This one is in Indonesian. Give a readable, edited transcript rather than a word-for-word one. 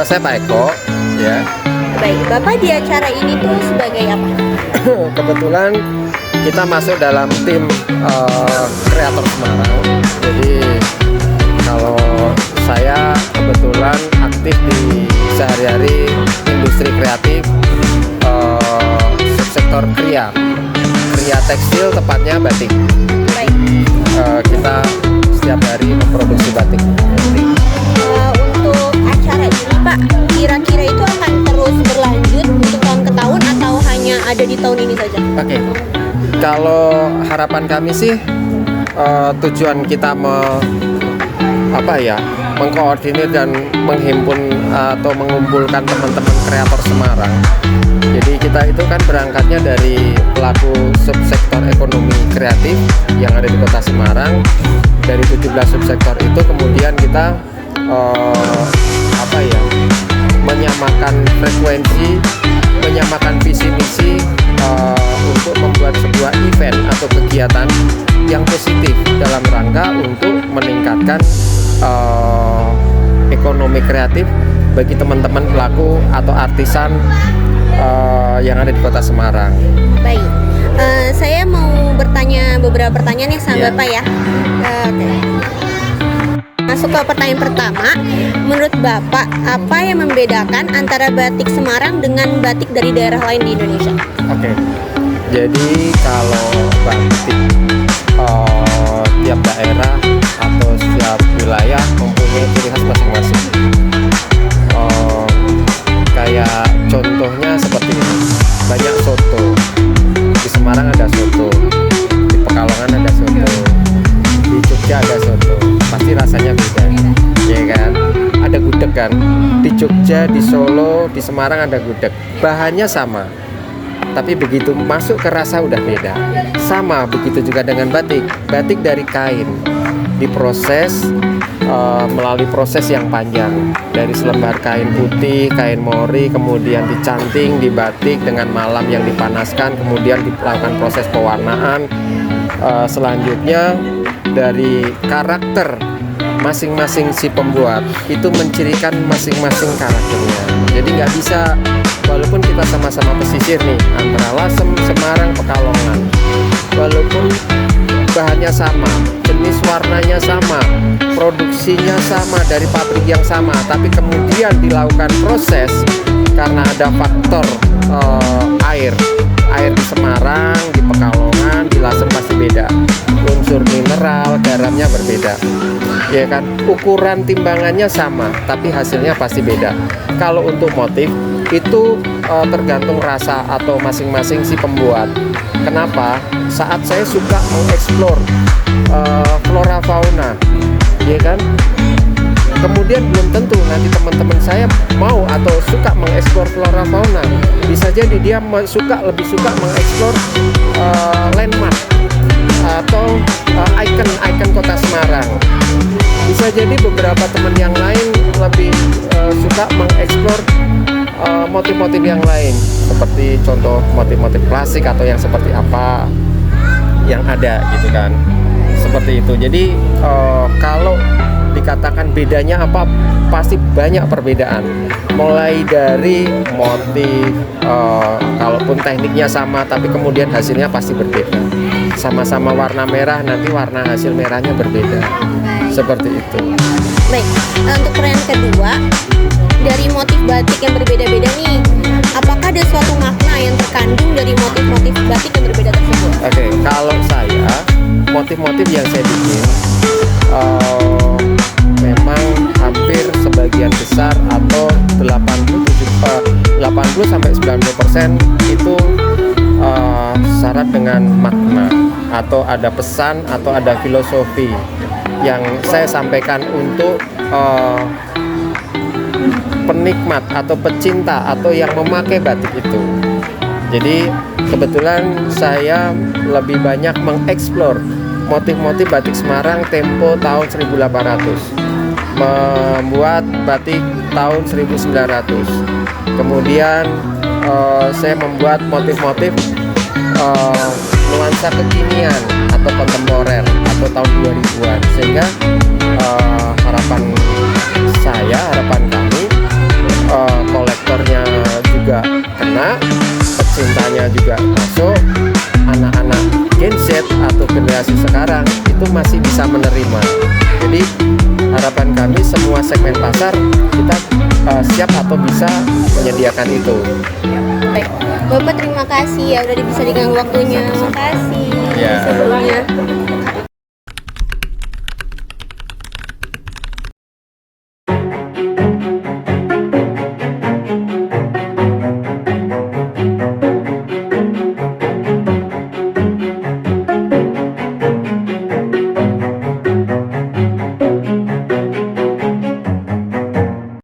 Saya Pak Eko, ya. Baik, Bapak di acara ini tuh sebagai apa? Kebetulan kita masuk dalam tim kreator Semarang. Jadi kalau saya kebetulan aktif di sehari-hari industri kreatif subsektor kria tekstil, tepatnya batik. Baik. Kita setiap hari memproduksi batik. Untuk acara ini Pak, kira-kira itu akan terus berlanjut untuk tahun ke tahun atau hanya ada di tahun ini saja? Oke. Kalau harapan kami sih tujuan kita mengkoordinir dan menghimpun atau mengumpulkan teman-teman kreator Semarang. Jadi kita itu kan berangkatnya dari pelaku subsektor ekonomi kreatif yang ada di Kota Semarang. Dari 17 subsektor itu kemudian kita menyamakan frekuensi, menyamakan visi misi untuk membuat sebuah event atau kegiatan yang positif dalam rangka untuk meningkatkan ekonomi kreatif bagi teman-teman pelaku atau artisan yang ada di Kota Semarang. Baik, saya mau bertanya beberapa pertanyaan ya sama Bapak ya. Masuk ke pertanyaan pertama, menurut Bapak apa yang membedakan antara batik Semarang dengan batik dari daerah lain di Indonesia? Oke, jadi kalau batik tiap daerah atau setiap wilayah mempunyai ciri khas masing-masing. Kayak contohnya seperti ini, banyak soto. Di Semarang ada soto, di Pekalongan ada soto, di Jogja ada soto. Pasti rasanya beda, ya kan? Ada gudeg kan? Di Jogja, di Solo, di Semarang ada gudeg. Bahannya sama, tapi begitu masuk ke rasa udah beda. Sama begitu juga dengan batik. Batik dari kain diproses melalui proses yang panjang, dari selembar kain putih, kain mori, kemudian dicanting, dibatik dengan malam yang dipanaskan, kemudian dilakukan proses pewarnaan. Selanjutnya dari karakter masing-masing si pembuat itu mencirikan masing-masing karakternya. Jadi nggak bisa, walaupun kita sama-sama pesisir nih, antara Lasem, Semarang, Pekalongan, walaupun bahannya sama, jenis warnanya sama, produksinya sama dari pabrik yang sama, tapi kemudian dilakukan proses karena ada faktor air di Semarang, di Pekalongan, di Lasem pasti beda. Unsur mineral, garamnya berbeda, ya kan? Ukuran timbangannya sama, tapi hasilnya pasti beda. Kalau untuk motif itu tergantung rasa atau masing-masing si pembuat. Kenapa? Saat saya suka mengeksplor flora fauna, ya kan? Kemudian belum tentu nanti teman-teman saya mau atau suka mengeksplor flora fauna. Bisa jadi dia lebih suka mengeksplor landmark atau ikon Kota Semarang. Bisa jadi beberapa teman yang lain lebih suka mengeksplor motif-motif yang lain, seperti contoh motif-motif klasik atau yang seperti apa yang ada gitu kan, seperti itu. Jadi kalau dikatakan bedanya apa, pasti banyak perbedaan, mulai dari motif, kalaupun tekniknya sama tapi kemudian hasilnya pasti berbeda. Sama-sama warna merah, nanti warna hasil merahnya berbeda, seperti itu. Baik, untuk pertanyaan kedua, dari motif batik yang berbeda-beda nih, apakah ada suatu makna yang terkandung dari motif-motif batik yang berbeda tersebut? Oke, kalau saya, motif-motif yang saya bikin memang hampir sebagian besar atau 80-90% itu syarat dengan makna atau ada pesan atau ada filosofi yang saya sampaikan untuk penikmat atau pecinta atau yang memakai batik itu. Jadi kebetulan saya lebih banyak mengeksplor motif-motif batik Semarang tempo tahun 1800, membuat batik tahun 1900. Kemudian saya membuat motif-motif nuansa kekinian atau kontemporer atau tahun 2000-an, sehingga harapan kami kolektornya juga kena, pecintanya juga masuk, anak-anak Gen Z atau generasi sekarang itu masih bisa menerima. Jadi harapan kami semua segmen pasar kita siap atau bisa menyediakan itu. Baik, Bapak terima kasih ya udah bisa diganggu waktunya. Makasih Ya. sebelumnya.